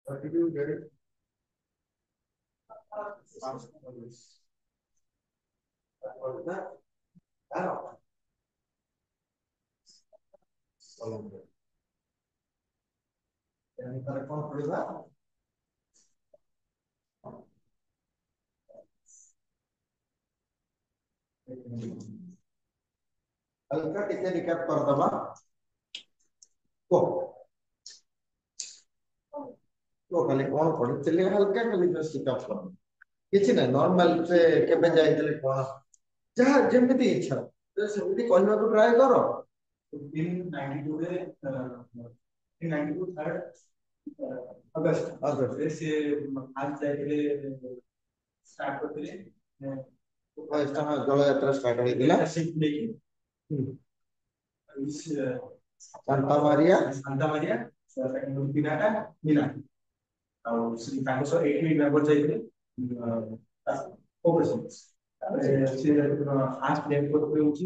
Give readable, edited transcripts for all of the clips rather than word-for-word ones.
What did you get it? What is that? Arrow. Yani para कौन पड़ेगा? हल्का टिके रिकैप कर दबा को खाली कौन पढ़िଥିଲେ हल्का खाली जस्ट रिकैप कर କିଛି ନା ନର୍ମାଲ ସେ କେବେ ଯାଇଥିଲେ କଣ ଯାହା ଯେମିତି ଇଚ୍ଛା ସେମିତି କହିବାକୁ ଟ୍ରାଏ କର in 92 ରେ in 92 3rd अगस्त से आज जाइए स्टार्ट करते हैं फर्स्ट हां जल यात्रा स्टार्ट होइदिला शिप लेके सांता मारिया सेकंड पिनाटा मिलान और श्री कांगसो 8 मेंबर जाइए ओवरसीज से आज प्लेन करते होची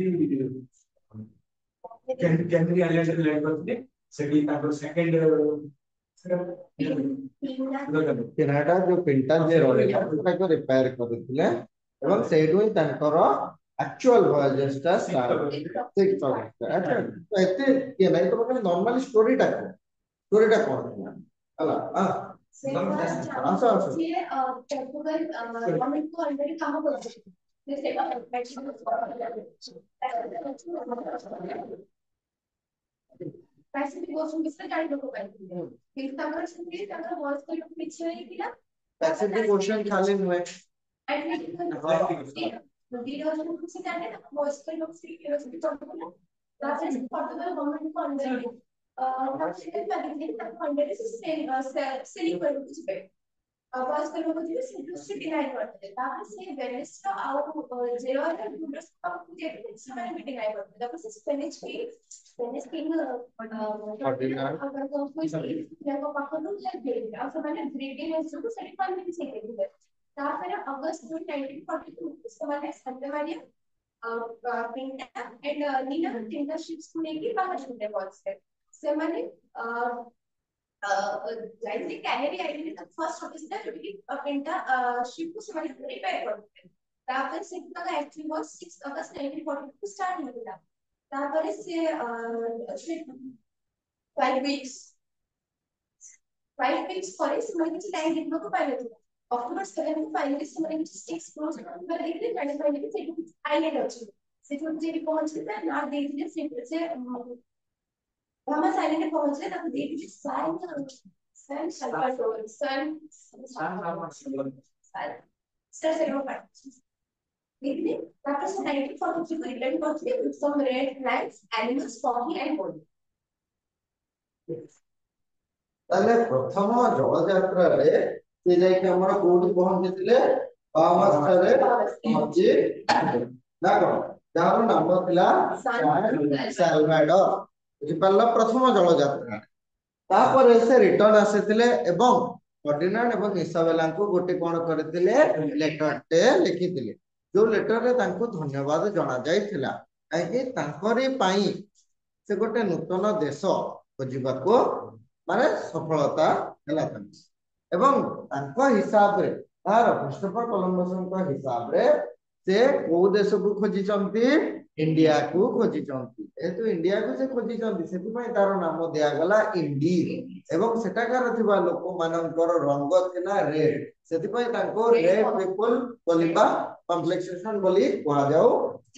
कैंटरी आइलैंड रे लैंड करते सेठी ताको सेकंड केनाडा जो पिंटा जे रहला ताको रिपेयर करथिले एवं सेडु तांकर एक्चुअल वॉयजेसटा स्टार्ट अच्छा तो एते के नहीं तो मतलब नॉर्मल स्टोरीटा कोन हला ये पोर्तुगल गवर्नमेंट को ऑलरेडी काम करते हैं जैसे पैसिफिक ओशन किसने जारी लोगों का फिर तंगर सुनते तंगर वॉइस को लोग पीछे ही किया पैसिफिक ओशन खाली हुए वीडियो जो कुछ जाने ना वॉइस को लोग से राजस्थान पोर्तुगल गवर्नमेंट को ऑलरेडी सेकंड मैगजीन तक फंडेड सेलिंग कर कुछ पे वॉइस को लोग जो से डिनाई करते हैं ताकि से वेनेस्टा आउट जेरो और यूरोस का मुझे समय में डिनाई करते हैं तब से स्पेनिश की अगर कोई या को पकड़ो या देगा अब मैंने ग्रेडिंग है जो सर्टिफाइड में भी चाहिए थी ताकि अगस्त 1942 इसके बाद Santa Maria Pinta and Nina Tinta ships को लेके बाहर छूटे वॉइस से मैंने जाइए कैनेडी आइलैंड तक फर्स्ट ऑफिस था जो कि पिंटा शिप को से मैंने रिपेयर करते हैं ताकि शिप का एक्चुअली वाज 6 अगस्त 1942 स्टार्ट हुआ ताकि से 5 weeks पर इस महीने की टाइम लिखने को पाए थे अक्टूबर 7 को फाइनली इस महीने की 6 क्लोज पर लिखने 25 के से आइलैंड अच्छी से जो मुझे पहुंचते थे ना दे दीजिए से हम आइलैंड पहुंचे तब दे दीजिए सन सल्फर सन सर से रो पार्ट देखिए after 1943 को रिटर्न पहुंचे with some red plants animals foggy and cold তাহলে প্রথম জল যাত্রারে সে যাই কি আমরা কোটি পৌঁছিଥିଲେ বামাস্টারে পৌঁছি না কোন যার নাম ଥିଲା সালভাডোর বুঝি পারলা প্রথম জল যাত্রা তারপরে সে রিটার্ন আসিଥିଲେ এবং ফর্ডিনান্ড এবং ইসাবেলাଙ୍କୁ গোটে কোন କରିଥିଲେ লেটরଟେ লিখিଥିଲେ जो लेटर रे तांको धन्यवाद जना जायथिला काहे तांकरी पाई से गोटे नूतन देश खोजिबाको माने सफलता हला एवं तांको हिसाब रे तार क्रिस्टोफर कोलंबसଙ୍କ हिसाब रे से को देश को खोजी चंती इंडिया को खोजी चंती एतु इंडिया को से खोजी चंती सेति पई तार नाम दिया गला इंडी एवं सेटाकार थिबा लोक मानकर रंग थिला रेड सेति पई तांको रेड पीपल बोलिबा कॉम्प्लेक्सेशन बोली कहा जाऊ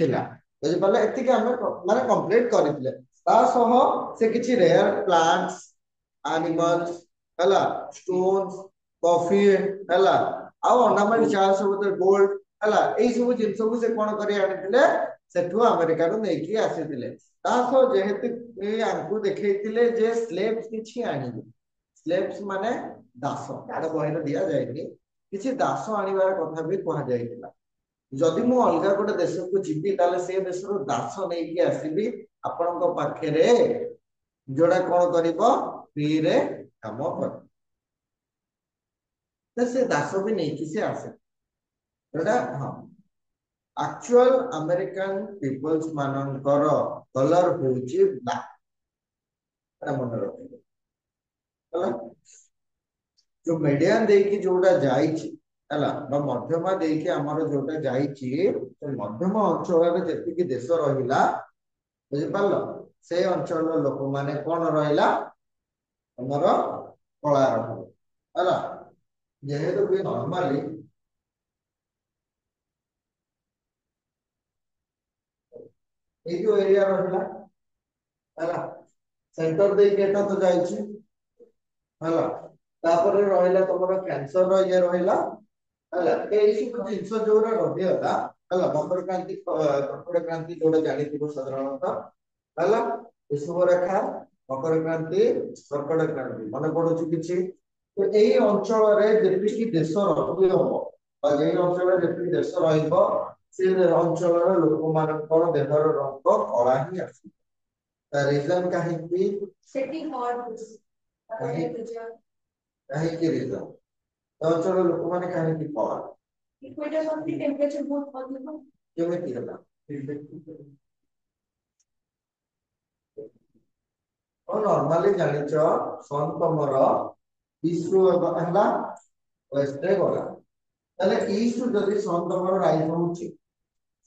थिला बुझि पले एति के हम माने कंप्लीट करितले ता सह से किछि रेयर प्लांट्स एनिमल्स हला स्टोन्स कॉफी हला आ ऑर्नामेंट चार सब गोल्ड हला एई सब जिन सब से कोन करी आनिथिले सेठु अमेरिका रो नेकी आसीथिले ता सह जेहेतु ए आंकु देखैथिले जे स्लेव्स किछि आनिबे स्लेव्स माने दास आडे बहिर दिया जायनी किछि दास आनिबार कथा भी कहा जायतिला जदि मु अलगा गोटे देश को जीवी ताले से देश रो दास नै कि आसीबी आपनक पाखे रे जोडा कोन करिवो फ्री रे काम कर से दास भी नै कि से आसे जोडा हां एक्चुअल अमेरिकन पीपल्स मानकर कलर होची ब्लैक मन रखिबो हला जो मीडियन देकी जोटा जाईची हला बा मध्यमा देकी हमर जोटा जाईची तो मध्यमा अंचल रे जेतिकी देश रहिला बुझि पारलो से अंचल लोक माने कोन रहिला हमर कला रहिला हला जेहेतु भी नॉर्मली ए जो एरिया रहिला हला सेंटर दे केटा तो जाईची हला तापर रहिला तमरो कैंसर रो ये रहिला हला ए सब जिंस जोरा रहिला हला मकर क्रांति कर्कट क्रांति जोड़ा जानी थी साधारणतः हला विषुव रेखा मकर क्रांति कर्कट क्रांति मन पड़ुछि किछि तो एई अंचल रे जेतिकी देश रहिबो बा जेई अंचल रे जेतिकी देश रहिबो से अंचल रे लोक मानकर देहर रंग कला ही आसी ता रीजन काहे कि सेटिंग हॉट काहे कि रीजन अंचल लोक माने काहे कि कला इक्वेटर ऑफ द टेंपरेचर बहुत अधिक केमिति होला और नॉर्मली जानिछ सन तमर ईस्ट हला वेस्ट रे गला ताले ईस्ट जदि सन तमर राइज होउची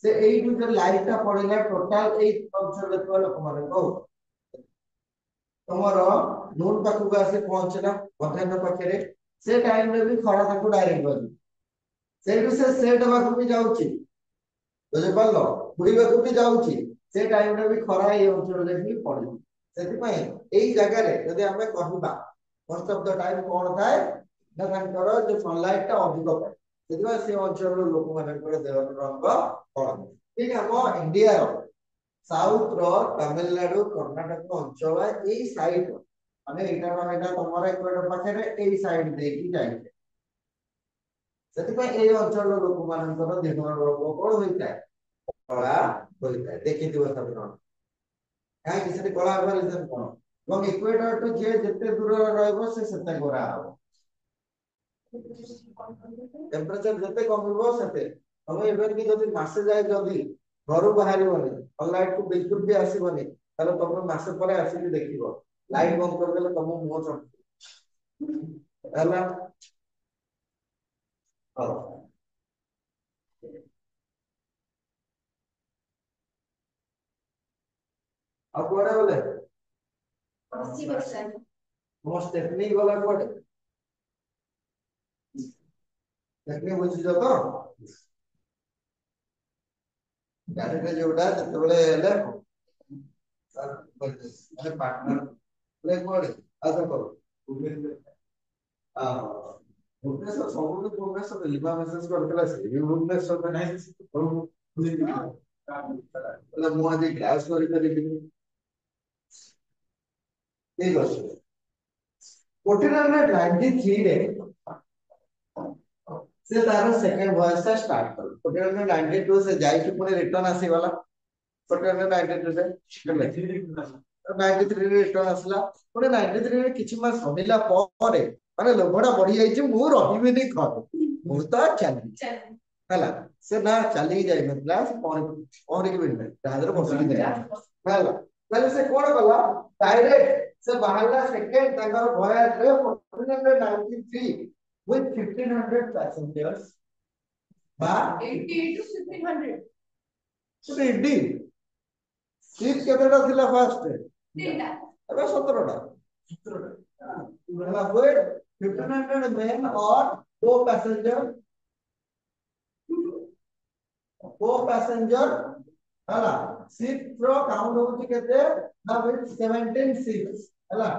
से एइटु जे लाइट ता पड़िला टोटल एई अंचल रे तो लोक माने को तमर नून पाखु आसे पहुंचला मध्याह्न पाखरे से टाइम रे भी खरा ताकू डायरेक्ट बनी सेटु से सेट बाकू भी जाउची बुझे पारलो बुड़ी बाकू भी जाउची से टाइम रे भी खरा ए अंचल रे भी पड़ी सेति पय एई जगह रे यदि हमें कहबा मोस्ट ऑफ द टाइम कोन थाए ना तांकर जो सनलाइट ता अधिक पाए सेति पय से अंचल लोक मानकर देह रंग कला ठीक हम इंडिया रो साउथ रो तमिलनाडु कर्नाटक अंचल एई साइड माने एटा तमरा इक्वेटर पाखरे एई साइड देकी जाइते सेति पय एई अंचल लोक मानकर देह रंग कोन होइता कला होइता देखि दिवस तमरा काहे कि सेति कला हबार रीजन कोन এবং ইকুয়েটর টু যে যেতে দূর রহিব সে সেতে গোরা হবো টেম্পারেচার যেতে কমিব সেতে তবে ইভেন কি যদি মাসে যায় যদি ঘরু বাহারিবনি সনলাইট কু বিলকুল भी আসিবনি তাহলে তখন মাসে পরে আসিকি দেখিব লাইট বন্ধ করে দেলে তম মুহ চমকি ହେଲା ହଉ ଆଉ କୁଆଡେ ଗଲେ 80% ମୋ टेक्निक गला कुआडे टेक्निक बुझिଛ ତ ଗାଡ଼ିରେ ଯୋଉଟା ଯେତେବେଳେ ହେଲେ ମାନେ ପାର୍ଟନର ଲେ କୁଆଡେ ଆସ କର ଭୁବନେଶ୍ୱର ସବୁଠୁ ଭୁବନେଶ୍ୱର ଲିମା ମେସେଜ କରିଥିଲା ସେ ଭୁବନେଶ୍ୱର ନାହିଁ ହେଲେ ମୁଁ ଆଜି କ୍ଲାସ କରିପାରିବିନି ଠିକ ଅଛି 1493 ରେ से तार सेकंड वॉइस से स्टार्ट करो 1492 से जाई कि पुणे रिटर्न आसी वाला 1492 से 93 रे रिटर्न आसला पुणे 93 रे किछि मास होनिला परे माने लोभडा बढ़ी जाई छि मु रहिबेनी घर मु तो चली हला से ना चली जाई मतलब और के बिन दादर बसली दे हला पहले से कोन कला डायरेक्ट से बाहरला सेकंड ताकर वॉयस रे 1493 with 1500 passengers but 80 to 1500 so 80 seat केतेटा थिला फर्स्ट तीनटा अबे 17टा 17टा हला वेट 1500 men और co passenger हला सीट प्रो काउंट होची केते ना विथ 17 सीट्स हला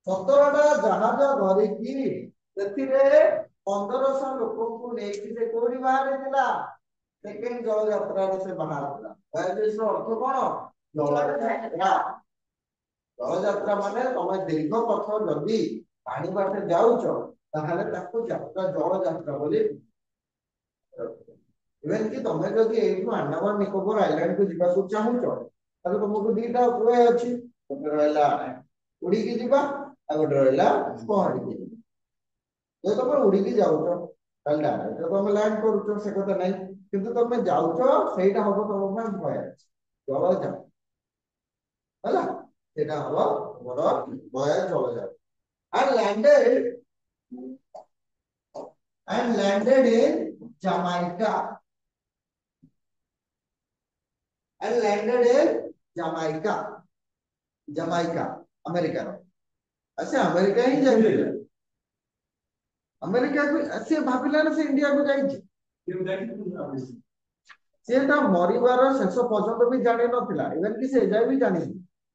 17टा जहाज धरिकी सेतिरे 1500 लोक को नेकी से कोडी बाहर दिला सेकंड जल यात्रा रे से बाहर दिला बायदेश अर्थ कोन जल यात्रा माने तमे दीर्घ पथ जदी पानी बाटे जाउछ ताहाले ताको यात्रा जल यात्रा बोली इवन कि तमे जदी एठु अंडमान निकोबर आइलैंड को जिबा को चाहुछ ताले तुमको दीटा उपाय अछि तमे रहला उडी की जिबा आगोटे रहला पहड़ी जो तुम उड़ी की जाउछ ताले जो तुम लैंड करूछ से कथा नै किंतु तुम जाउछ सेटा हबो तुम मन भय जल जा हला सेटा हबो मोर भय जल जा and landed in Jamaica and landed in Jamaica America रो अच्छा अमेरिका ही जाइए अमेरिका को से भाबिला ना से इंडिया को जाइए से ता मरिबार शेष पर्यंत भी जानि नथिला इवन कि से जाय भी जानि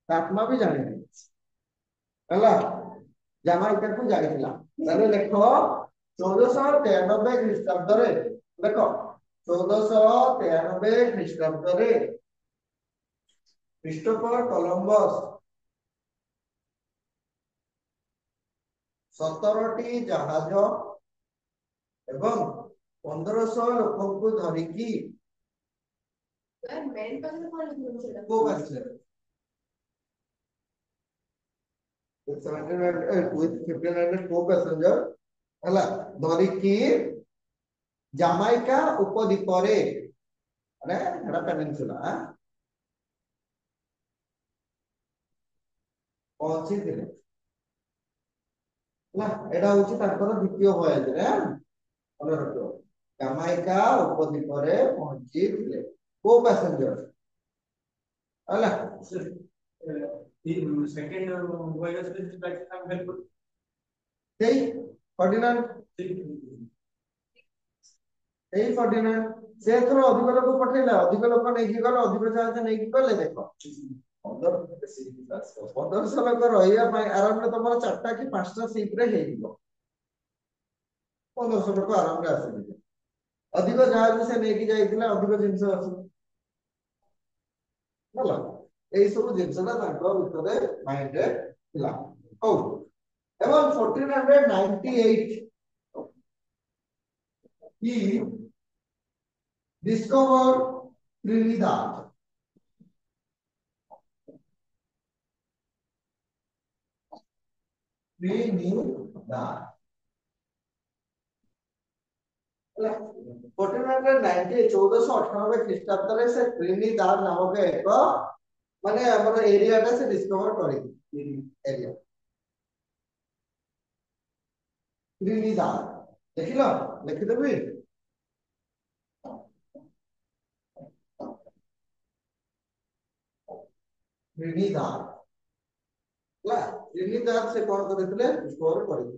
आत्मा भी जानि नहीं हला जामाइका को जाइथिला ताले देखो 1493 ख्रीष्टाब्द रे देखो 1493 ख्रीष्टाब्द रे क्रिस्टोफर कोलंबस 17टी जहाज एवं 1500 लोकों को धरिकी को बसले with 1500 co-passenger हला धरिकी जामाइका उपद्वीप रे अरे एटा पेनिनसुला पहुंची थिले ना एटा होची ताकर द्वितीय भोयाज रे अरे रखो जामाइका उपद्वीप रे पहुंची थिले को पैसेंजर हला सेकंड वॉयस में बैक हम हेल्प तेई फर्डिनांड तेई फर्डिनांड से थोड़ा अधिक लोग पठेला अधिक लोग नहीं की गलो अधिक जहाज नहीं की गले देखो 1500 लोग रहिया ପାଇଁ आराम रे तमरा चारटा की पांचटा सीट रे हे दिबो 1500 लोग आराम रे आसे अधिक जहाज से नहीं की जाइतिला अधिक जिंस आसे होला এই সব জিনিসটা তাଙ୍କ ভিতরে মাইন্ডে ଥିଲା ହଉ ଏବଂ 1498 he discovered Trinidad Trinidad 1498 1498 ଖ୍ରୀଷ୍ଟାବ୍ଦରେ ସେ ଟ୍ରିନିଦାଦ ନାମକ ଏକ माने हमर एरिया टा से डिस्कवर करी एरिया त्रिनिदाद देखिलो लिखि देबी त्रिनिदाद ला त्रिनिदाद से कोन करथिले डिस्कवर करी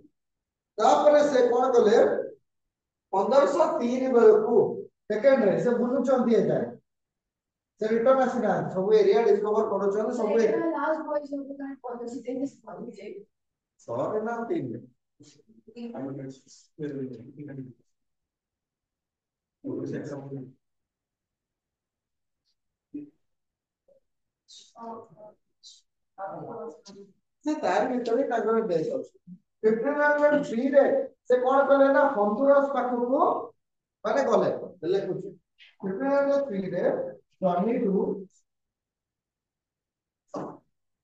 तापर से कोन कले 1503 बेलकू सेकंड रे से बुनु चंदी जाय से रिटर्न आसीना सब एरिया डिस्कवर करो चन सब last voice of the policy in this policy sorry ना तीन से तार भीतर तागर बेस अछि 1503 रे से कोन कले ना हंदुरास पाखको माने गले लेखुछ 1503 रे journey to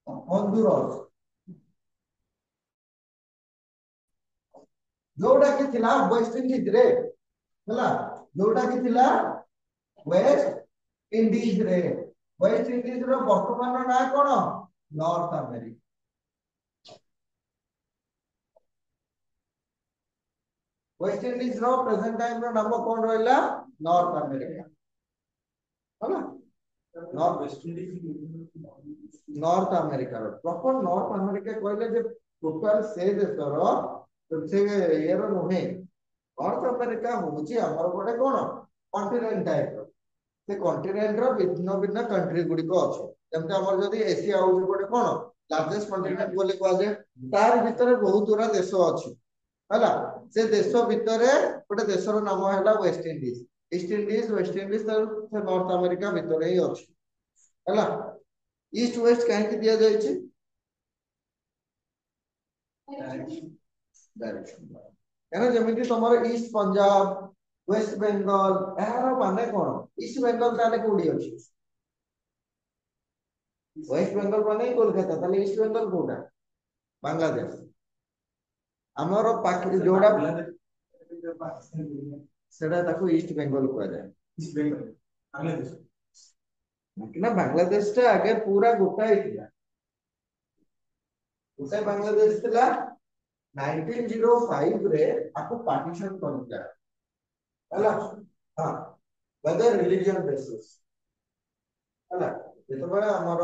Honduras जोटा की थिला वेस्ट इंडीज रे हला जोटा की थिला वेस्ट इंडीज रे वेस्ट इंडीज रो वर्तमान ना कोन नॉर्थ अमेरिका वेस्ट इंडीज रो प्रेजेंट टाइम रो नाम कोन रहला नॉर्थ अमेरिका हला North West Indies North America रो प्रॉपर नॉर्थ अमेरिका कहले जे टोटल से देशरो से ये रो नहे नॉर्थ अमेरिका होची हमर गोटे कोन कॉन्टिनेंट टाइप रो से कॉन्टिनेंट रो भिन्न भिन्न कंट्री गुडी को अछि जेमते हमर जदी एशिया होची गोटे कोन लार्जेस्ट कॉन्टिनेंट बोले को जे तार भीतर बहुत दूरा देश अछि हला से देश भीतर गोटे देशर नाम हैला West Indies east Indies West Indies से नॉर्थ अमेरिका भीतर ही अछि हला ईस्ट वेस्ट काहे कि दिया जाय छी डायरेक्शन एना जेमिति तमर ईस्ट पंजाब वेस्ट बंगाल एहार माने कोन ईस्ट बंगाल ताले कोडी अछि वेस्ट बंगाल माने कोलकाता ताले ईस्ट बंगाल कोडा बांग्लादेश हमर पाक जोड़ा सेटा ताको ईस्ट बंगाल को जाय ईस्ट बंगाल बांग्लादेश ना बांग्लादेश टा आगे पूरा गोटा ही थिला उसे बांग्लादेश थिला 1905 रे आपको पार्टीशन करता है हाँ वेदर रिलीजन बेसिस है जेतबेले हमर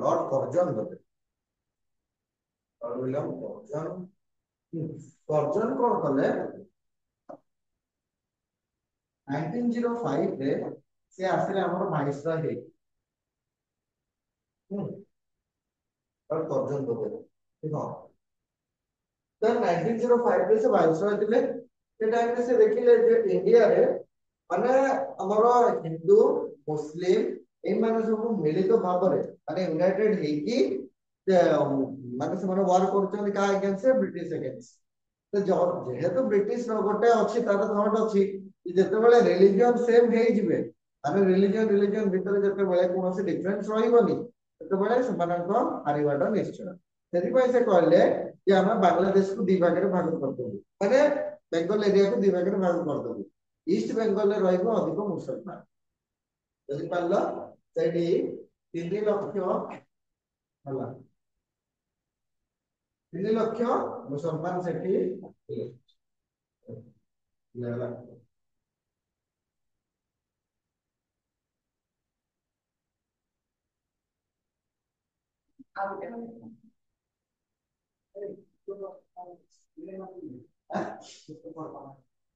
लॉर्ड कर्जन बोले विलियम कर्जन कर्जन कौन कले 1905 रे से आसिले हमर माइस्ट्रा हे और कर्जन बोले ठीक है तो 1905 रे से वाइसरॉय ଥିଲେ से टाइम रे से देखिले जे इंडिया रे माने हमरो हिंदू मुस्लिम ए माने सब मिलित भाव रे माने यूनाइटेड हे कि माने से माने वार करछन का अगेंस्ट ब्रिटिश अगेंस्ट तो जेहेतु ब्रिटिश रो गोटे अछि तार थॉट अछि कि जते बेले रिलीजन सेम हे जिवे माने रिलीजन भीतर जते बेले कोनोसी डिफरेंस रहिबोनी तते बेले समानक हारिबाटा निश्चय सेति पय से कहले कि हम बांग्लादेश को दी भाग रे भाग कर दबो माने बेंगल एरिया को दी भाग रे भाग कर दबो ईस्ट बेंगल रे रहइबो अधिक मुसलमान जदि पारलो सेठी 3 लक्ष हला 3 लक्ष मुसलमान सेठी लेला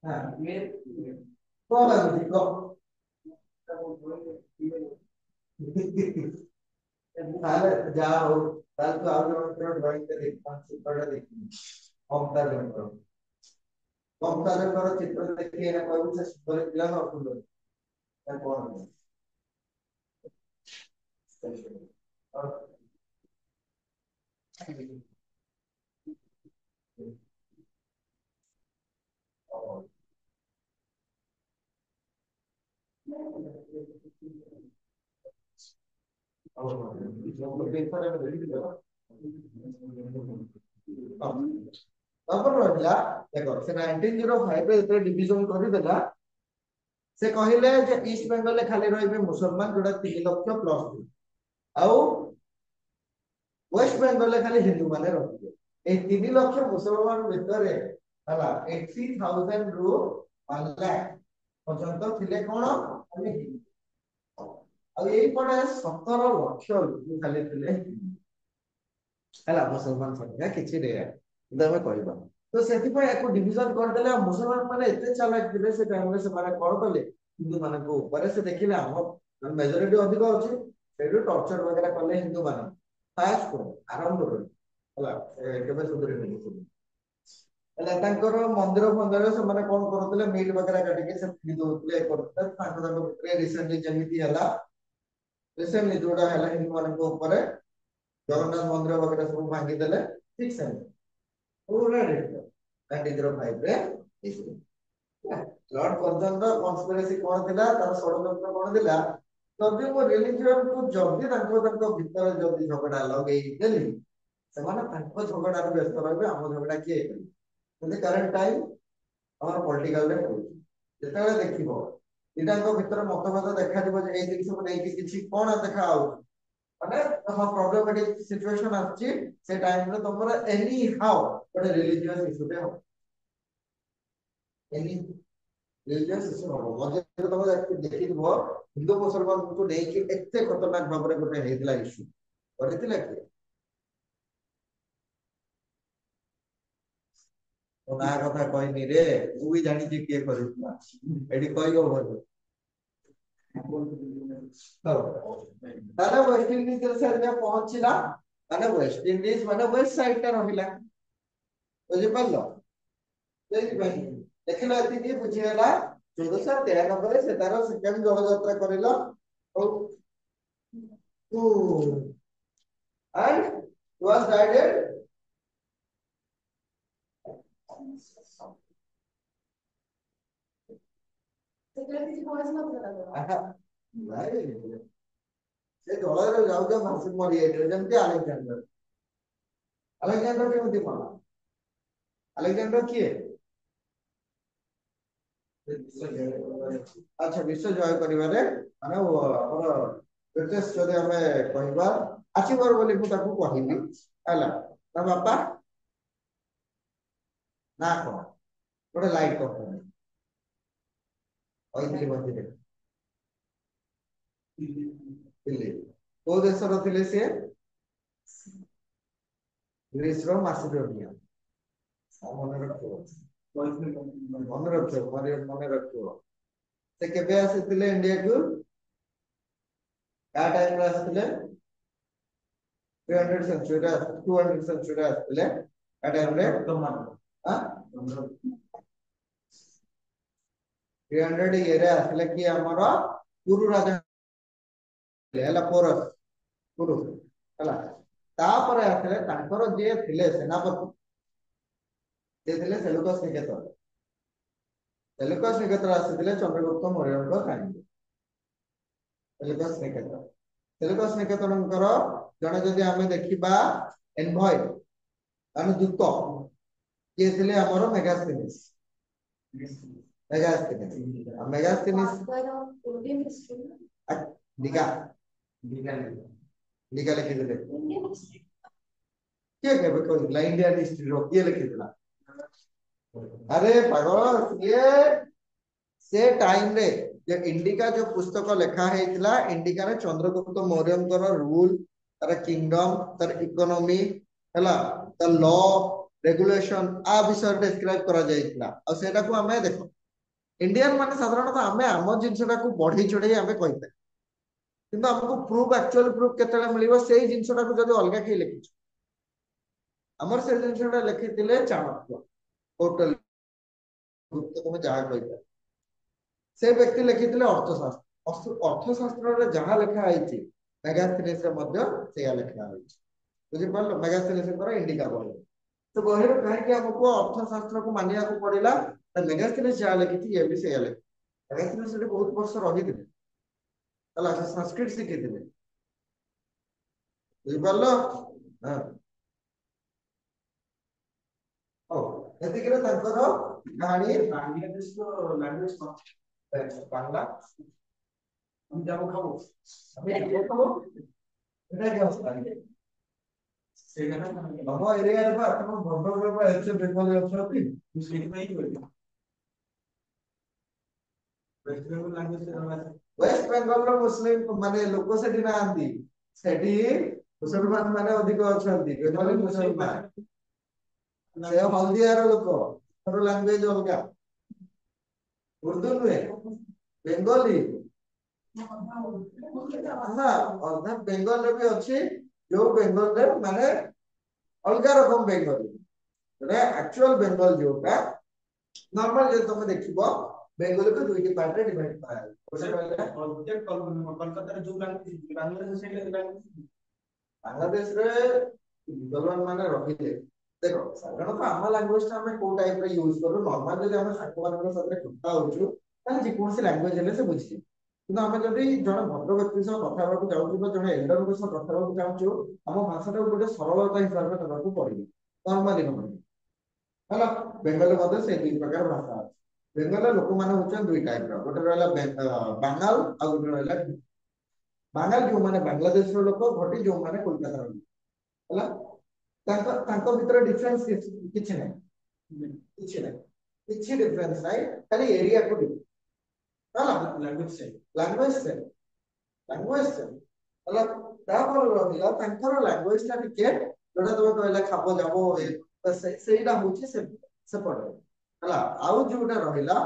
हाँ ये कौन है जी को ताले जाओ ताल तो आप लोग तो ड्राइंग के देख पांच चित्र देख ममता जन चित्र देखिए ना कोई से सुंदर पिला ना सुंदर है कौन है ତାପରେ ରହିଲା ଦେଖ ସେ 1905 ରେ ଯେତେବେଳେ ଡିଭିଜନ କରିଦେଲା ସେ କହିଲେ ଯେ ଇଷ୍ଟ ବେଙ୍ଗଲ ରେ ଖାଲି ରହିବେ ମୁସଲମାନ ଯୋଉଟା 3 ଲକ୍ଷ ପ୍ଲସ ଆଉ वेस्ट बेंगल रे खाली हिंदू माने रहते ए 3 लाख मुसलमान भितरे हला 80,000 रु 1 लाख पर्यंत थिले कोन खाली हिंदू आ एई पडे 17 लाख लोक खाली थिले हला मुसलमान संख्या किछि रे दमे कहबा तो सेति पर एको डिवीजन कर देले मुसलमान माने एते चालाक थिले से टाइम में से माने कोन कले हिंदू माने को ऊपर से देखिले हम मेजॉरिटी अधिक अछि सेडु टॉर्चर वगैरह कले हिंदू माने फास्ट को आरंभ करो हला केबे सुधरे नहीं सुधरे हला तांकर मंदिर फंदर से माने कोन करथले मीट वगैरह काट के सब खरीद होतले करथले तांकर भितरे रिसेंटली जेमिति हला रिसेंटली जोड़ा हला हिंदू माने को ऊपर जगन्नाथ मंदिर वगैरह सब भांगी देले ठीक से पूरा रेट 1905 रे लॉर्ड कर्जन रो कन्स्पिरेसी कोन थिला तार षडयंत्र कोन थिला जदि मो रिलीजियन को जल्दी तांको भीतर जल्दी झगड़ा लगेई देली सेमाने तांको झगड़ा रे व्यस्त रहबे हम झगड़ा किए 근데 करंट टाइम हमर पॉलिटिकल रे होई जेतेले देखिबो इटाको भीतर मतभेद देखा दिबो जे एई जिनिस को नै किछि कोन देखा आउ माने हम प्रॉब्लमेटिक सिचुएशन आछि से टाइम रे तमरा anyhow but religious issue पे हो एनी रिलीजियस इशू हो मजे तम देखि दिबो हिंदू मुसलमान को नै कि एते खतरनाक भाबरे गोटे हेतला इशू करथिले कि तो ना कथा कहनी रे तू भी जानी जे के करथिला एडी कहियो बोल ताले वेस्ट इंडीज से जब पहुंचला ताले वेस्ट इंडीज माने वेस्ट साइड ता रहिला बुझि पालो सेही भाई देखिला एति की बुझियला 1493 से तार सेकेंड जल यात्रा करिला और तू and was guided ସେତେବେଳେ କିଛି ବୟସ ନଥିଲା ନାଇଁ ସେ ଜଳରେ ଯାଉ ଯାଉ ଭାସି ମରି ଯାଇଥିଲେ ଯେମିତି ଆଲେକ୍ସାଣ୍ଡର କେମିତି କଣ ଆଲେକ୍ସାଣ୍ଡର କିଏ अच्छा विश्व जय करिवारे माने हमर ब्रिटिश जदि आमे कहबा आसीबार बोली मु ताकू कहिबी हला ना बापा ना कोन गोटे लाइट कर ओइथिले बंदिले दिल्ली को देशर थिले से ग्रीस रो मासिडोनिया मने रखो मने रखो से केबे आसीथिले इंडिया को का टाइम रे आसीथिले 300 सेंचुरी 200 सेंचुरी आसीथिले का टाइम रे हां 300 इयर आसीले कि हमर गुरु राजा हेला पोरस गुरु हला तापर आसीले तांकर जे थिले सेनापति जे थिले सेलुकस निकेतर आसीथिले चंद्रगुप्त मौर्यଙ୍କ टाइम सेलुकस निकेतनकर जने जदि आमे देखिबा एनभॉय अनु दूत ये थिले हमर मेगास्थेनिस दिगा दिगा लिखि देले के कोई इंडियन हिस्ट्री रो के लिखि देला अरे पागल ये से टाइम रे जे इंडिका जो पुस्तक लेखा हेतिला इंडिका रे चंद्रगुप्त मौर्यଙ୍କର रूल तार किंगडम तार इकोनॉमी हला द लॉ रेगुलेशन आ विषय डिस्क्राइब करा जायतिला आ सेटा को हमें देखो इंडियन माने साधारणतः हमें आम जिंसटा को बढ़ी चढ़ी हमें कहते किंतु हमको प्रूफ एक्चुअल प्रूफ केतले मिलिबो सेही जिंसटा को जदी अलगा के लिखिछ हमर से जिंसटा लिखितिले चाणक्य टोटल तुम जहा कहता से व्यक्ति लिखितिले अर्थशास्त्र रे जहा लिखा आइछि मेगास्थेनिस रे मध्य सेया लिखा आइछि बुझि पारलो मेगास्थेनिस रे इंडिका बोल तो बहिर कहे कि हमको अर्थशास्त्र को मानिया को पड़िला मेगास्थेनिस जहा लिखिति ये भी सेया लिखि मेगास्थेनिस रे बहुत वर्ष रहि दिले हला संस्कृत सिखि दिले बुझि पारलो हां ओ एतिकरे तांकर कहानी बांग्लादेश को लैंग्वेज बांग्ला हम जाबो खाबो ये खाबो এটা কি অবস্থা সেখানে ଆମ ଏରିଆରେ ବା ଆପଣ ଭଦ୍ରକରେ ବା ଏଚେ ବେଙ୍ଗଲୀ ଅଛନ୍ତି ସେଇଠି ପାଇଁ କହିଲି वेस्ट बेंगल लैंग्वेज ୱେଷ୍ଟ ବେଙ୍ଗଲର ମୁସଲିମ ମାନେ ଲୋକ ସେଠି ନାହାନ୍ତି ସେଠି ମୁସଲମାନ ମାନେ ଅଧିକ ଅଛନ୍ତି ବେଙ୍ଗଲୀ ମୁସଲମାନ ସେ ହଳଦିଆର ଲୋକ ତାର ଲାଙ୍ଗୁଏଜ ଅଲଗା ଉର୍ଦୁ ନୁହେଁ ବେଙ୍ଗଲୀ ନା ଅଧା ବେଙ୍ଗଲରେ ବି ଅଛି ଯୋଉ ବେଙ୍ଗଲରେ ମାନେ अलग रकम बेंगल एक्चुअल बेंगल जोटा नॉर्मल जो तुम देखिबो बेंगल को दुईटी पार्ट रे डिवाइड करा है कोलकाता रे जो लैंग्वेज बांग्लादेश से लैंग्वेज बांग्लादेश रे मुसलमान माने रहिते देखो साधारणतः हम लैंग्वेज ता हमें को टाइप रे यूज करू नॉर्मल जे हम साको मानकर साथे कथा होछु ताले जे कोन से लैंग्वेज हेले से बुझी किंतु हम जदि जण भद्र व्यक्ति सह कथा हेबाकू चाहूछु बा जण एल्डर को सह कथा हेबाकू चाहूछु हम भाषाटा गोटे सरलता हिसाब रे करबाकू पड़िबो नॉर्मली हम हला बेंगल मध्ये से दुई प्रकार भाषा अछि बेंगल लोक माने होचन दुई टाइप रो गोटे रहला बांगाल आ गोटे रहला बांगाल जो माने बांग्लादेश रो लोक घटी जो माने कोलकाता रो हला तांको भीतर डिफरेंस किछ नै किछ डिफरेंस नै खाली एरिया को हला लैंग्वेज से हला तापर रहिला तांकर लैंग्वेज ता टिके जोटा तो कहला खाबो जाबो सेइडा होची से पड़े हला आउ जोटा रहिला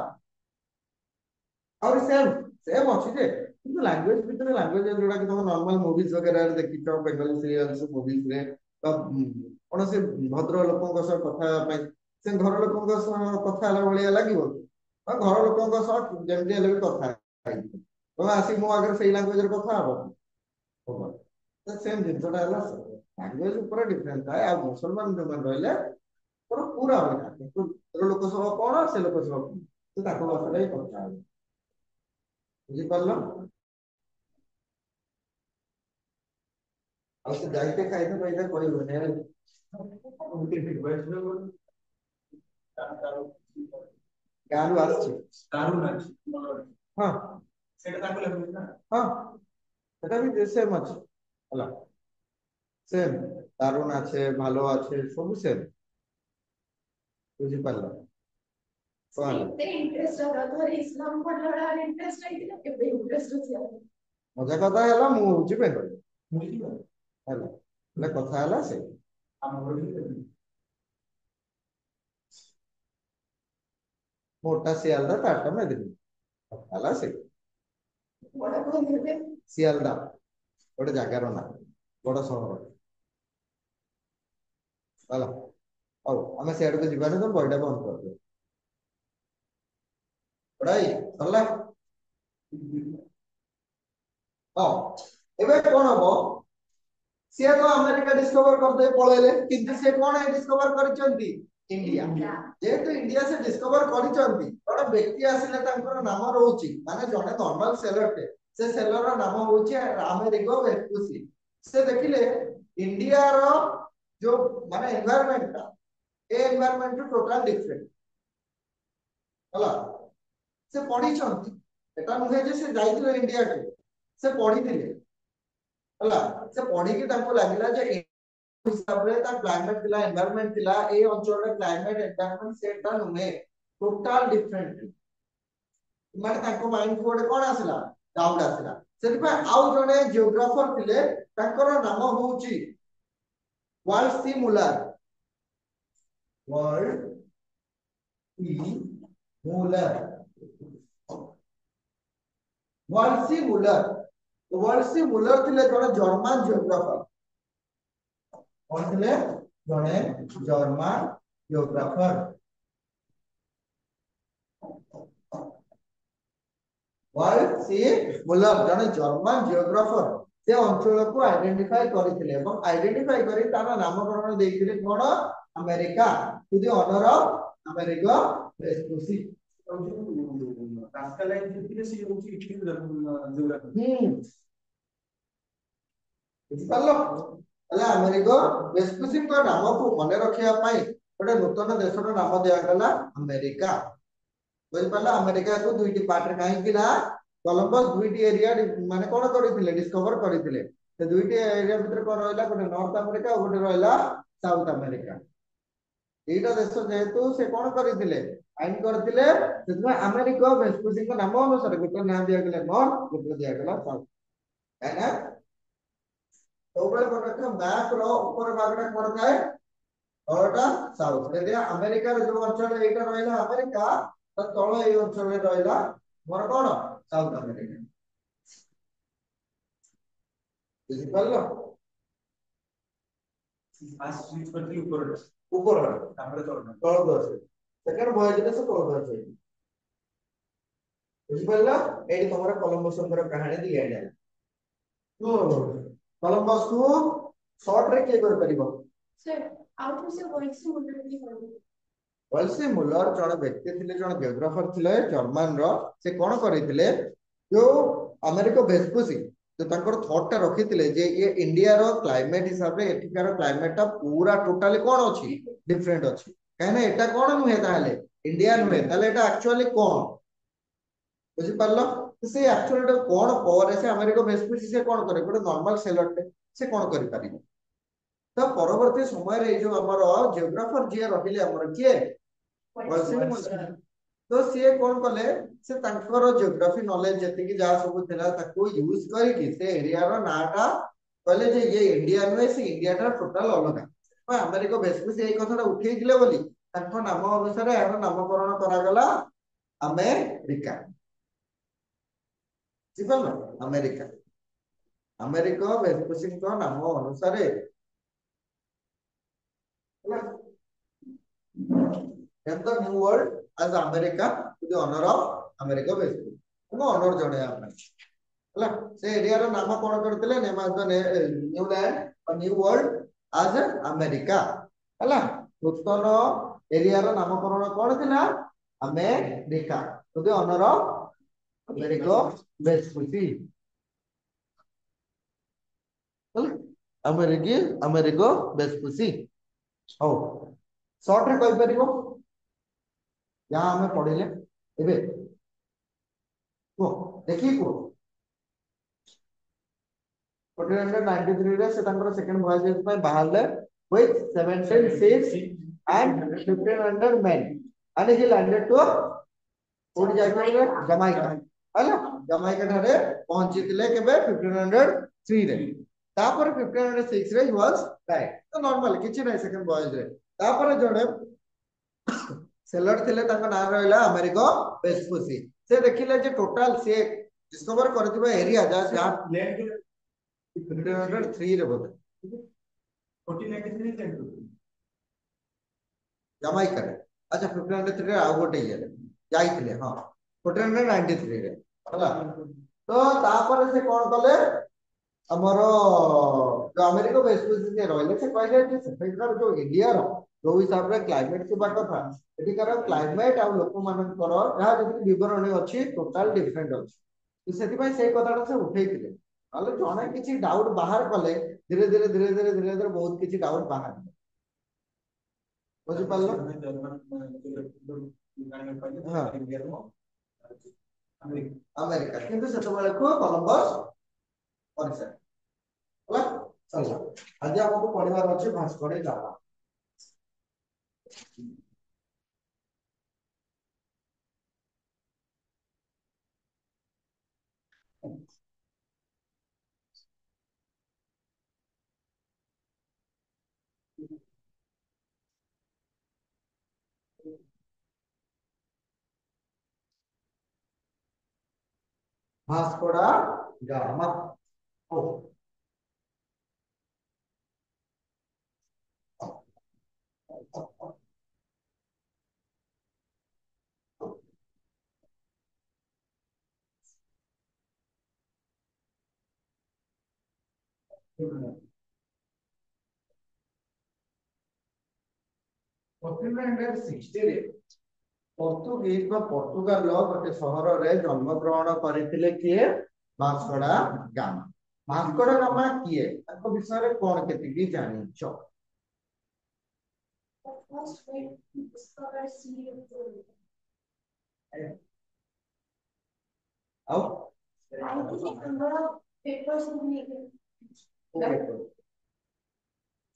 और सेम अछि जे किंतु लैंग्वेज भीतर लैंग्वेज जोटा कि तुम नॉर्मल मूवीज वगैरह रे देखि तो बेंगली सीरियल्स मूवीज रे कोन से भद्र लोकन सह कथा पाई से घर लोकन सह कथा हला बलिया लागिवो घर लोकन सह जेमति हले भी कथा तो आसी मो अगर सही लैंग्वेज रे कथा हबो तो सेम जिनसटा हला लैंग्वेज ऊपर डिफरेंस है आ मुसलमान जो मन रहले पर पूरा अलग किंतु लोक सह कोन से लोक सह तो ताको भाषा रे कथा बुझी पारलो आ से जाइते खाइते पहिले कहबो ने वेस्ट बेंगल गालु आछि दारुण अछि हां सेटा ताको लैंग्वेज ना हां সেটা भी সেম আছে হলা সেম দারুণ আছে ভালো আছে সবু সেম বুঝি পারলা কল ଏତେ ଇଣ୍ଟରେଷ୍ଟ ଧରି ଇସଲାମ ପଢିଲା ବେଳେ ଆର ଇଣ୍ଟରେଷ୍ଟ ହେଇଥିଲା କେବେ ଇଣ୍ଟରେଷ୍ଟ ଅଛି ଆଉ ମଜା କଥା ହେଲା ମୁଁ ହଉଛି ବେଙ୍ଗଲୀ ବୁଝିଲ ହେଲା ହେଲେ କଥା ହେଲା ସେ ଆମ ଘରେ ମୋଟା ଶିଆଲଦା ତାରଟା ମେଦିନୀ କଥା ହେଲା ସେ ବଡ କହିଲେ ଶିଆଲଦା ଗୋଟେ ଜାଗାର ନାଁ ବଡ ସହର ହେଲା ହଉ ଆମେ ସିଆଡକୁ ଯିବାନି ତ ବହିଟା ବନ୍ଦ କରିଦିଅ ପଢାଇ ସରିଲା ହଁ ଏବେ କଣ ହବ ସିଏ ତ ଆମେରିକା ଡିସ୍କଭର କରିଦେଇ ପଳେଇଲେ କିନ୍ତୁ ସେ କଣ ଡିସ୍କଭର କରିଛନ୍ତି इंडिया जेहेतु इंडिया से डिस्कवर କରିଛନ୍ତି ଜଣେ ବ୍ୟକ୍ତି ଆସିଲେ ତାଙ୍କର ନାମ ରହୁଛି ମାନେ ଜଣେ ନର୍ମାଲ ସେଲରଟେ ସେ ସେଲର ନାମ ହଉଛି ଆମେରିକୋ ଭେସ୍ପୁସି ସେ ଦେଖିଲେ ଇଣ୍ଡିଆର जो ମାନେ ଏନवायरमेंट ଟା ଏ ଏନवायरमेंट ଟୁ ଟୋଟାଲ डिफरेंट ହେଲା ସେ ପଢିଛନ୍ତି এটা ନୁହେଁ ଯେ ସେ ଯାଇଥିଲେ ଇଣ୍ଡିଆକୁ ସେ ପଢିଥିଲେ ହେଲା ସେ ପଢିକି ତାଙ୍କୁ ଲାଗିଲା ଯେ हिसाब ता क्लाइमेट थिला एनवायरनमेंट थिला ए अंचल रे क्लाइमेट एनवायरनमेंट सेटा नुहे टोटल डिफरेंट माने ताको माइंड को कोन आसला डाउट आसला सेति पे आउ जने जियोग्राफर थिले ताकर नाम होउची वाल्सी मुलर वर्ल्ड ई मुलर वाल्सी मुलर थिले जने जर्मन जियोग्राफर कौन थे जड़े जर्मन जियोग्राफर वाल्सी मुलर जड़े जर्मन जियोग्राफर से अंचल को आइडेंटिफाई करथिले एवं आइडेंटिफाई करी तार नामकरण देथिले कोन America to the honour of America Vespucci रास्ता लाइन जितने से होची इटली जियोग्राफी बुझिपारलो अला अमेरिका वेस्पुसी को नाम को मने रखिया पाई गोटे नूतन देशर नाम दिया गला अमेरिका बुझिपारला अमेरिका को दुईटी पार्ट रे काहे कि ना कोलंबस दुईटी एरिया माने कोन करिथिले डिस्कवर करिथिले से दुईटी एरिया भीतर कोन रहला गोटे नॉर्थ अमेरिका और गोटे रहला साउथ अमेरिका एटा देश जेहेतु से कोन करिथिले आइन करथिले सेतमे अमेरिका वेस्पुसी को नाम अनुसार गोटे नाम दिया गला नॉर्थ गोटे दिया गला साउथ है ना तो ऊपर कोन मैप रो ऊपर भागटा कोन थाए तळटा साउथ यदि अमेरिका रो जो अंचल एटा रहला अमेरिका तो तळ ए अंचल रे रहला मोर कोन साउथ अमेरिका बुझि पारलो आज स्विच करती ऊपर ऊपर तापर तळना तळ दस सेकंड वॉयज रे से तळ दस बुझि पारलो एडी तमरा कोलंबस ଙ୍କର कहानी दिया जाय तो कोलंबस को शॉर्ट रे के कर परिबो सर आउट से वॉइस मुंडे भी करू वाल्सी मुलर जण व्यक्ति थिले जण जियोग्राफर थिले जर्मन रो से कोन करिथिले जो अमेरिका वेस्पुसी तो तांकर थॉट टा रखिथिले जे ये इंडिया रो क्लाइमेट हिसाब रे एठिकार क्लाइमेट टा पूरा टोटली कोन अछि डिफरेंट अछि कहना एटा कोन नुहे ताले इंडिया नुहे ताले एटा एक्चुअली कोन बुझि पारलो से एक्चुअली एटा कोन पर से अमेरिका वेस्पुसी से कोन करे गोटे नॉर्मल सेलर से कोन करि पारिबो तो परवर्ती समय रे जो हमर जियोग्राफर जे रहिले हमर के तो सी कौन कले से तांकर जियोग्राफी नॉलेज जति कि जा सब थिला ताको यूज करी कि से एरिया रो नाटा कहले जे ये इंडिया नुहे से इंडिया टा टोटल अलग है अमेरिका बेसिस से एक कथाटा उठेई दिले बोली तांको नाम अनुसार यार नामकरण करा गला अमेरिका सिपल अमेरिका अमेरिका वेस्पुसी को नाम अनुसार and the new world as America to the honor of America Vespucci को honor जणे आपने हला से एरिया रो नाम कोन करथिले name as the new land or new world as America हला नूतन एरिया रो नामकरण कोन थिला America to the honor of America Vespucci हला अमेरिका वेस्पुसी हो शॉर्ट रे कहि परिबो यहाँ हमें पढ़िले एबे को देखी को 1493 ରେ ସେ ତାଙ୍କର ସେକେଣ୍ଡ ଭଏଜ ପାଇଁ ବାହାରିଲେ with 17 ships and 1500 men and he landed to କୋଉଠି ଯାଇଥିଲେ ଜମାଇକା ହେଲା ଜମାଇକା ଠାରେ ପହଞ୍ଚିଥିଲେ କେବେ 1503 ରେ ତାପରେ 1506 ରେ he was died ତ ନର୍ମାଲ କିଛି ନାହିଁ ସେକେଣ୍ଡ ଭଏଜ ରେ ତାପରେ ଜଣେ ସେଲର ଥିଲେ ତାଙ୍କ ନାଁ ରହିଲା ଆମେରିକୋ ଭେସ୍ପୁସି ସେ ଦେଖିଲେ ଯେ ଟୋଟାଲ ସେ ଡିସ୍କଭର କରିଥିବା ଏରିଆ ଯାହା 1503 ରେ ବୋଧେ 1493 ଜମାଇକାରେ ଆଚ୍ଛା 1503 ରେ ଆଉ ଗୋଟେ ଇଏ ଯାଇଥିଲେ ହଁ 1493 ରେ ହେଲା ତ ତାପରେ ସେ କଣ କଲେ ଆମର ଯୋଉ ଆମେରିକା ଭେସ୍ପୁସି ରହିଲେ ସେ କହିଲେ ଯେ ସେଠାକାର ଯୋଉ ଇଣ୍ଡିଆର ଯୋଉ ହିସାବରେ କ୍ଲାଇମେଟ ଥିବା କଥା ଏଠିକାର କ୍ଲାଇମେଟ ଆଉ ଲୋକମାନଙ୍କର ଯାହା ଯେତିକି ବିବରଣୀ ଅଛି ଟୋଟାଲ ଡିଫରେଣ୍ଟ ଅଛି ସେଥିପାଇଁ ସେଇ କଥାଟା ସେ ଉଠେଇଥିଲେ ନହେଲେ ଜଣେ କିଛି ଡାଉଟ ବାହାର କଲେ ଧୀରେ ଧୀରେ ବହୁତ କିଛି ଡାଉଟ ବାହାରିବ ବୁଝିପାରିଲ ଆମେରିକା କିନ୍ତୁ ସେତେବେଳକୁ କଲମ୍ବସ କରିସାରିଲେ ହେଲା ଚାଲ ଆଜି ଆମକୁ ପଢିବାର ଅଛି ଭାସ୍କୋ ଡି ଗାମା भास्को डा गामा ओ ପର୍ତ୍ତୁଗୀଜ ବା ପର୍ତ୍ତୁଗାଲ ଗୋଟେ ସହରରେ ଜନ୍ମଗ୍ରହଣ କରିଥିଲେ କିଏ ଭାସ୍କୋ ଡା ଗାମା ଭାସ୍କୋ ଡା ଗାମା କିଏ ତାଙ୍କ ବିଷୟରେ କଣ କେତିକି ଜାଣିଛ ଆଉ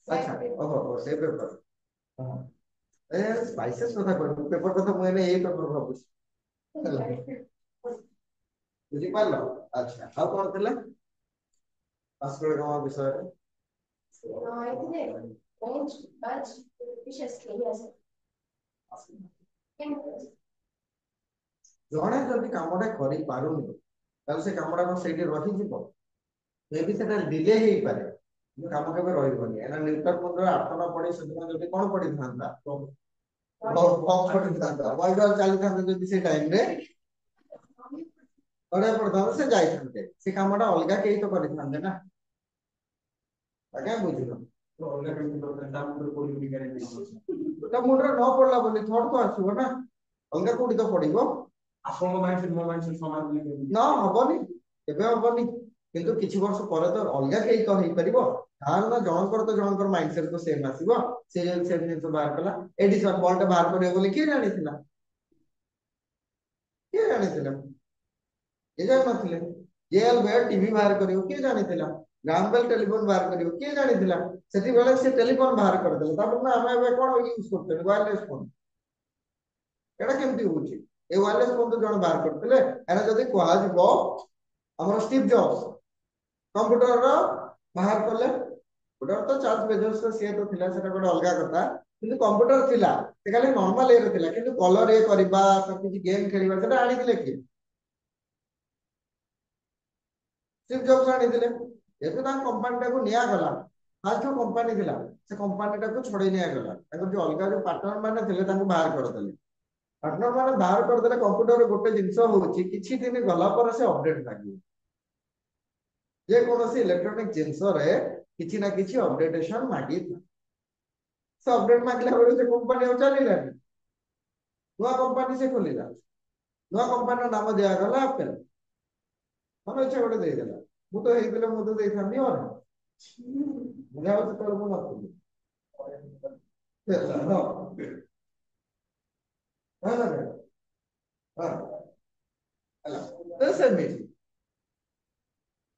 ଆଚ୍ଛା ଓହୋ ସେ ପେପର ଏ ସ୍ପାଇସେସ୍ କଥା କହିବୁ ପେପର କଥା ମୁଁ ଏଇ ପେପର ଭାବୁଛି ବୁଝିପାରିଲ ଆଚ୍ଛା ଆଉ କଣ ଥିଲା ଭାସ୍କୋ ଡା ଗାମା ବିଷୟରେ ଜଣେ ଯଦି କାମଟା କରିପାରୁନି ତାହେଲେ ସେ କାମଟା କଣ ସେଇଠି ରହିଯିବ ମେ ବି ସେଟା ଡିଲେ ହେଇପାରେ କିନ୍ତୁ କାମ କେବେ ରହିବନି ଏନା ନ୍ୟୁଟନ ମୁଣ୍ଡ ଆଠ ନ ପଢି ସେଦିନ ଯଦି କଣ ପଢିଥାନ୍ତା ଚାଲିଥାନ୍ତେ ଯଦି ସେ ଟାଇମରେ ପଢିବାକୁ ପଡିଥାନ୍ତା ସେ ଯାଇଥାନ୍ତେ ସେ କାମଟା ଅଲଗା କେହି ତ କରିଥାନ୍ତେ ନା ଆଜ୍ଞା ବୁଝିଲ ତା ମୁଣ୍ଡରେ ନ ପଡିଲା ବୋଲି ଥର୍ଡ ତ ଆସିବ ନା ଅଲଗା କୋଉଠି ତ ପଡିବ ଆପଣଙ୍କ ମାଇଣ୍ଡ ମୋ ମାଇଣ୍ଡ ସମାନ ନା ହବନି କେବେ ହବନି କିନ୍ତୁ କିଛି ବର୍ଷ ପରେ ତ ଅଲଗା କେହି ତ ହେଇପାରିବ ତାହେଲେ ନା ଜଣଙ୍କର ତ ଜଣଙ୍କର ମାଇଣ୍ଡ ସେଟ ତ ସେମ ଆସିବ ସେ ଯଦି ସେମ ଜିନିଷ ବାହାର କଲା ଏଡିସନ ବଲ୍ ଟା ବାହାର କରିବ ବୋଲି କିଏ ଜାଣିଥିଲା କିଏ ଜାଣିଥିଲା କିଏ ଜାଣିନଥିଲେ ଜେଏଲ ଟିଭି ବାହାର କରିବ କିଏ ଜାଣିଥିଲା ଗ୍ରାମବେଲ ଟେଲିଫୋନ ବାହାର କରିବ କିଏ ଜାଣିଥିଲା ସେତିବେଳେ ସେ ଟେଲିଫୋନ ବାହାର କରିଦେଲେ ତାପରେ ନା ଆମେ ଏବେ କଣ ୟୁଜ କରୁଛନ୍ତି ୱାୟରଲେସ ଫୋନ ଏଟା କେମିତି ହଉଛି ଏ ୱାୟରଲେସ ଫୋନ ତ ଜଣେ ବାହାର କରିଥିଲେ ଏଟା ଯଦି କୁହାଯିବ ଆମର ଷ୍ଟିଭ ଜବ୍ସ କମ୍ପ୍ୟୁଟର ବାହାର କଲେ କମ୍ପ୍ୟୁଟର ତ ଚାର୍ଲସ ବେଜୋସ ସିଏ ତ ଥିଲା ସେଟା ଗୋଟେ ଅଲଗା କଥା କିନ୍ତୁ କମ୍ପ୍ୟୁଟର ଥିଲା ସେ ଖାଲି ନର୍ମାଲ ଇଏରେ ଥିଲା କିନ୍ତୁ କଲର ଇଏ କରିବା କିଛି ଗେମ୍ ଖେଳିବା ସେଟା ଆଣିଥିଲେ କିଏ ଷ୍ଟିଭ ଜବ୍ସ ଆଣିଥିଲେ ଯେହେତୁ ତାଙ୍କ କମ୍ପାନୀଟାକୁ ନିଆଗଲା ଫାଷ୍ଟ ଯୋଉ କମ୍ପାନୀ ଥିଲା ସେ କମ୍ପାନୀଟାକୁ ଛଡେଇ ନିଆଗଲା ତାଙ୍କର ଯୋଉ ଅଲଗା ଯୋଉ ପାର୍ଟନର ମାନେ ଥିଲେ ତାଙ୍କୁ ବାହାର କରିଦେଲେ ପାର୍ଟନର ମାନେ ବାହାର କରିଦେଲେ କମ୍ପ୍ୟୁଟର ଗୋଟେ ଜିନିଷ ହଉଛି କିଛି ଦିନ ଗଲା ପରେ ସେ ଅପଡେଟ ଲାଗିବ ଯେକୌଣସି ଇଲେକ୍ଟ୍ରୋନିକ ଜିନିଷରେ କିଛି ନା କିଛି ଅପଡେଟେସନ ମାଗିଥାଏ ସେ ଅପଡେଟ ମାଗିଲା ବେଳକୁ ସେ କମ୍ପାନୀ ଆଉ ଚାଲିଲାନି ନୂଆ କମ୍ପାନୀ ସେ ଖୋଲିଲା ନୂଆ କମ୍ପାନୀର ନାମ ଦିଆଗଲା ଆପେଲ ମନ ଇଚ୍ଛା ଗୋଟେ ଦେଇଦେଲା ମୁଁ ତ ହେଇଥିଲେ ମୁଁ ତ ଦେଇଥାନ୍ତି ଆଉ ମୁଁ ଆଉ ସେତେବେଳେ ମୁଁ ନଥିଲି ହେଲା ସେମିତି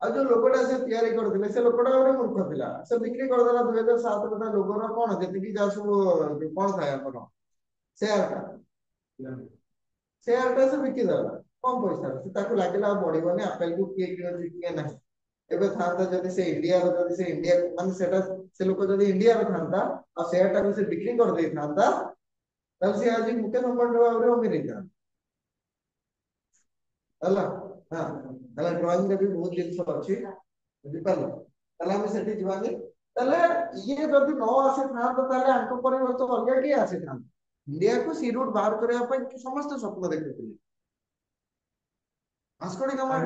ଆଉ ଯୋଉ ଲୋକଟା ସେ ତିଆରି କରିଥିଲେ ସେ ଲୋକଟା ଗୋଟେ ମୂର୍ଖ ଥିଲା ସେ ବିକ୍ରି କରିଦେଲା 2007 ରେ ତା ଲୋକର କଣ ଯେତିକି ଯାହା ସବୁ କଣ ଥାଏ ଆମର ସେୟାରଟା ସେୟାରଟା ସେ ବିକିଦେଲା କମ ପଇସା ସେ ତାକୁ ଲାଗିଲା ଆଉ ବଢିବନି ଆପେଲକୁ କିଏ କିଣୁଛି କିଏ ନାହିଁ ଏବେ ଥାନ୍ତା ଯଦି ସେ ଇଣ୍ଡିଆର ଯଦି ସେ ଇଣ୍ଡିଆ ମାନେ ସେଟା ସେ ଲୋକ ଯଦି ଇଣ୍ଡିଆର ଥାନ୍ତା ଆଉ ସେୟାରଟାକୁ ସେ ବିକ୍ରି କରିଦେଇଥାନ୍ତା ତାହେଲେ ସେ ଆଜି ମୁକେଶ ଅମ୍ବାନୀ ଭାବରେ ଅମିର ହେଇଥାନ୍ତା ହେଲା ହଁ ହେଲା ଡ୍ରଇଂ ରେ ବି ବହୁତ ଜିନିଷ ଅଛି ବୁଝିପାରିଲ ତାହେଲେ ଆମେ ସେଠି ଯିବାନି ତାହେଲେ ଇଏ ଯଦି ନ ଆସିଥାନ୍ତା ତାହେଲେ ଆଙ୍କ ପରିବର୍ତ୍ତେ ଅଲଗା କିଏ ଆସିଥାନ୍ତା ଇଣ୍ଡିଆକୁ ସି ରୁଟ୍ ବାହାର କରିବା ପାଇଁ ସମସ୍ତେ ସ୍ୱପ୍ନ ଦେଖୁଥିଲେ ଭାସ୍କୋ ଡି ଗାମା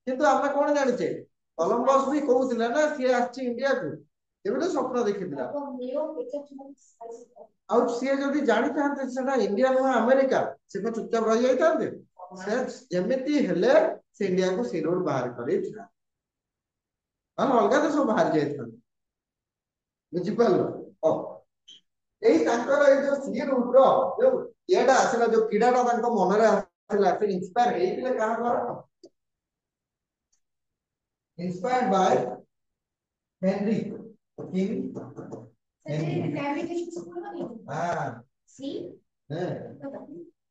କିନ୍ତୁ ଆମେ କଣ ଜାଣିଛେ କଲମ୍ବସ ବି କହୁଥିଲା ନା ସିଏ ଆସିଛି ଇଣ୍ଡିଆକୁ ଏବେ ତ ସ୍ୱପ୍ନ ଦେଖିଥିଲା ଆଉ ସିଏ ଯଦି ଜାଣିଥାନ୍ତେ ସେଟା ଇଣ୍ଡିଆ ନୁହଁ ଆମେରିକା ସେ କଣ ଚୁପଚାପ ରହିଯାଇଥାନ୍ତେ ସେ ଯେମିତି ହେଲେ ସେ ଇଣ୍ଡିଆକୁ ସି ରୁଟ୍ ବାହାର କରିଥିଲା ଅଲଗା ତ ସବୁ ବାହାରି ଯାଇଥାନ୍ତେ ବୁଝିପାରିଲ ଏଇ ତାଙ୍କର ଏଇ ଯୋଉ ସି ରୁଟ୍ ର ଯୋଉ ଇଏଟା ଆସିଲା ଯୋଉ କ୍ରୀଡାଟା ତାଙ୍କ ମନରେ ଆସିଲା ସେ ଇନ୍ସପାୟାର ହେଇଥିଲେ କାହାର inspired by Henry King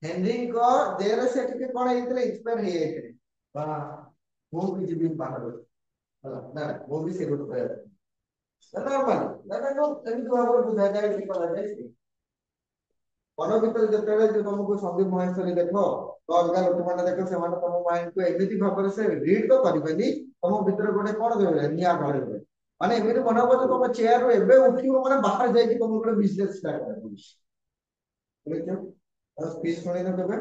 Henry को देर से टिके कोन ହେଇଥିଲେ ଇନ୍ସପାୟାର ହେଇଯାଇଥିଲେ ବା ମୁଁ ବି ଯିବି ବାହାରୁ ନା ମୁଁ ବି ସେ ଗୋଟେ ନର୍ମାଲ ନା ଏମିତି ଭାବରେ ବୁଝାଯାଏ କି କରାଯାଏ ମନ ଭିତରେ ଯେତେବେଳେ ଯେ ତମକୁ ସନ୍ଦୀପ ମହେଶ୍ୱରୀ ଦେଖ ଅଲଗା ଲୋକମାନେ ଦେଖ ସେମାନେ ତମ ମାଇଣ୍ଡକୁ ଏମିତି ଭାବରେ ସେ ରିଡ୍ ତ କରିବେନି ତମ ଭିତରେ ଗୋଟେ କଣ ଦେବେ ନିଆଁ ଢଳେଇବେ ମାନେ ଏମିତି ମନେ ହବ ଯେ ତମ ଚେୟାରରୁ ଏବେ ଉଠିବ ମାନେ ବାହାରେ ଯାଇକି ତମକୁ ଗୋଟେ ବିଜନେସ ଷ୍ଟାର୍ଟ କରିବ ସ୍ପିଚ୍ ଶୁଣିନ କେବେ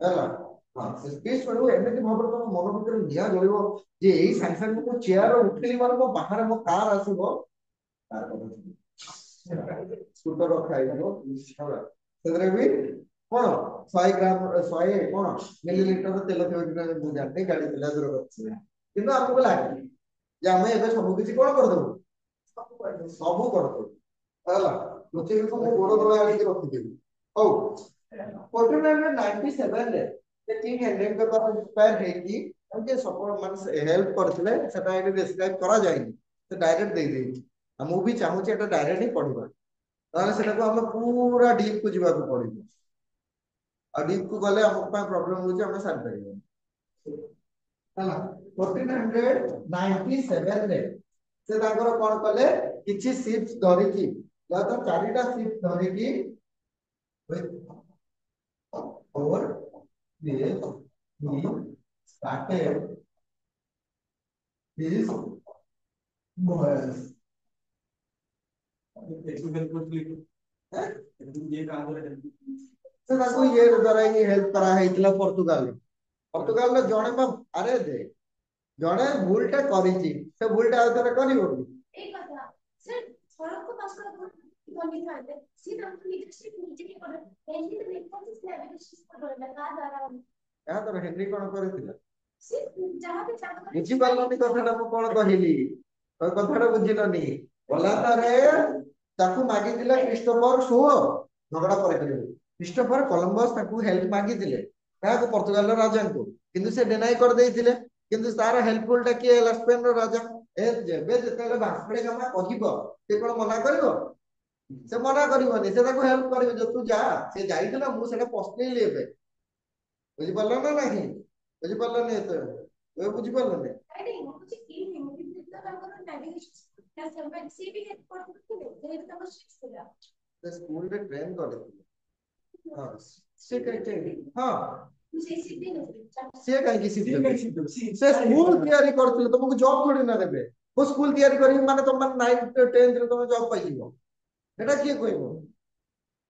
ହେଲା ହଁ ସେ ସ୍ପିଚ୍ ଶୁଣିବ ଏମିତି ଭାବରେ ତମ ମନ ଭିତରେ ନିଆଁ ଜଳିବ ଯେ ଏଇ ସାଙ୍ଗେ ସାଙ୍ଗେ ମୁଁ ଚେୟାର ଉଠିଲି ମାନେ ମୋ ବାହାରେ ମୋ କାର ଆସିବ ସ୍କୁଟର ରଖା ହେଇଥିବ ହେଲା ସେଥିରେ ବି କଣ 100 ଗ୍ରାମ 100 କଣ ମିଲିଲିଟର ତେଲ ଥିବ କି ମୁଁ ଜାଣିନି ଗାଡି ଚଲା ଦୂର କରିଛି କିନ୍ତୁ ଆମକୁ ଲାଗେ ଯେ ଆମେ ଏବେ ସବୁ କିଛି କଣ କରିଦବୁ ସବୁ କରିଦବୁ ହେଲା ପୃଥିବୀକୁ ମୁଁ ଗୋଡ ତଳେ ଆଣିକି ରଖିଦେବି ହଉ 1497 ରେ ସେ କିଙ୍ଗ ହେନରୀଙ୍କ ଦ୍ୱାରା ଇନ୍ସପାୟାର ହେଇକି ତାଙ୍କୁ ସପୋର୍ଟ ମାନେ ହେଲ୍ପ କରିଥିଲେ ସେଟା ଏଠି ଡେସ୍କ୍ରାଇବ କରାଯାଇନି ସେ ଡାଇରେକ୍ଟ ଦେଇଦେଇଛି ଆଉ ମୁଁ ବି ଚାହୁଁଛି ଏଟା ଡାଇରେକ୍ଟ ହିଁ ପଢିବା ତାହେଲେ ସେଟାକୁ ଆମେ ପୁରା ଡିପ୍ କୁ ଯିବାକୁ ପଡିବ ଆଉ ଡିପ୍ କୁ ଗଲେ ଆମ ପାଇଁ ପ୍ରୋବ୍ଲେମ ହଉଛି ଆମେ ସାରିପାରିବାନି ହେଲା 1497 ରେ ସେ ତାଙ୍କର କଣ କଲେ କିଛି ଶିପ୍ସ ଧରିକି ତ ଚାରିଟା ଶିପ୍ସ ଧରିକି over this he started his voyage ସେ ତାକୁ ଇଏ ଦ୍ୱାରା ହିଁ ହେଲ୍ପ କରା ହେଇଥିଲା ପର୍ତ୍ତୁଗାଲ ଜଣେ ଆରେ ଦେ ଜଣେ ଭୁଲଟା କରିଛି ସେ ଭୁଲଟା ଆଉ ଥରେ କରିବ କି ଏଇ କଥା ସେ ସଡ଼କ ପାଖରେ ବନିଥାନ୍ତେ ସେ ତାଙ୍କୁ ଲିଡରशिପ ନିଜେ ହିଁ କରେ ଏମିତି ତ ରିପୋର୍ଟ ନେଭିଗେସନ କରେ କା ଦ୍ୱାରା ଏହା ଦ୍ୱାରା ହେନରୀ କଣ କରିଥିଲା ସେ ଯାହା ବି ଚାହୁଁ ବୁଝିପାରିଲନି କଥାଟା ମୁଁ କଣ କହିଲି କଥାଟା ବୁଝିଲନି ଗଲାତାରେ ତାକୁ ମାଗିଥିଲା କ୍ରିଷ୍ଟୋଫର ଶୁଅ ଝଗଡା ପରେ କରିବ କ୍ରିଷ୍ଟୋଫର କଲମ୍ବସ ତାକୁ ହେଲ୍ପ ମାଗିଥିଲେ କାହାକୁ ପର୍ତ୍ତୁଗାଲର ରାଜାଙ୍କୁ କିନ୍ତୁ ସେ ଡେନାଇ କରିଦେଇଥିଲେ କିନ୍ତୁ ତାର ହେଲ୍ପଫୁଲ ଟା କିଏ ହେଲା ସ୍ପେନର ରାଜା ଯେବେ ଯେତେବେଳେ ଭାସ୍କୋ ଡି ଗାମା କହିବ ସେ କଣ ମନା କରିବ ସେ ମନା କରିବନି ସେ ତାକୁ ହେଲ୍ପ କରିବ ଯେ ତୁ ଯା ସେ ଯାଇଥିଲା ମୁଁ ସେଟା ପସ୍ତେଇଲି ଏବେ ବୁଝିପାରିଲ ନା ନାହିଁ ବୁଝିପାରିଲନି ଏବେ ବୁଝିପାରିଲନି ସ୍କୁଲରେ ଟ୍ରେନ୍ କରିଥିଲେ ହଁ ସେ କାହିଁକି ଶିଖିବେ ସେ ସ୍କୁଲ ତିଆରି କରୁଥିଲେ ତମକୁ ଜବ୍ ଥୋଡି ନା ଦେବେ ମୁଁ ସ୍କୁଲ ତିଆରି କରିବି ମାନେ ତମ 9th 10th ରେ ତମେ ଜବ୍ ପାଇଯିବ ଏଟା କିଏ କହିବ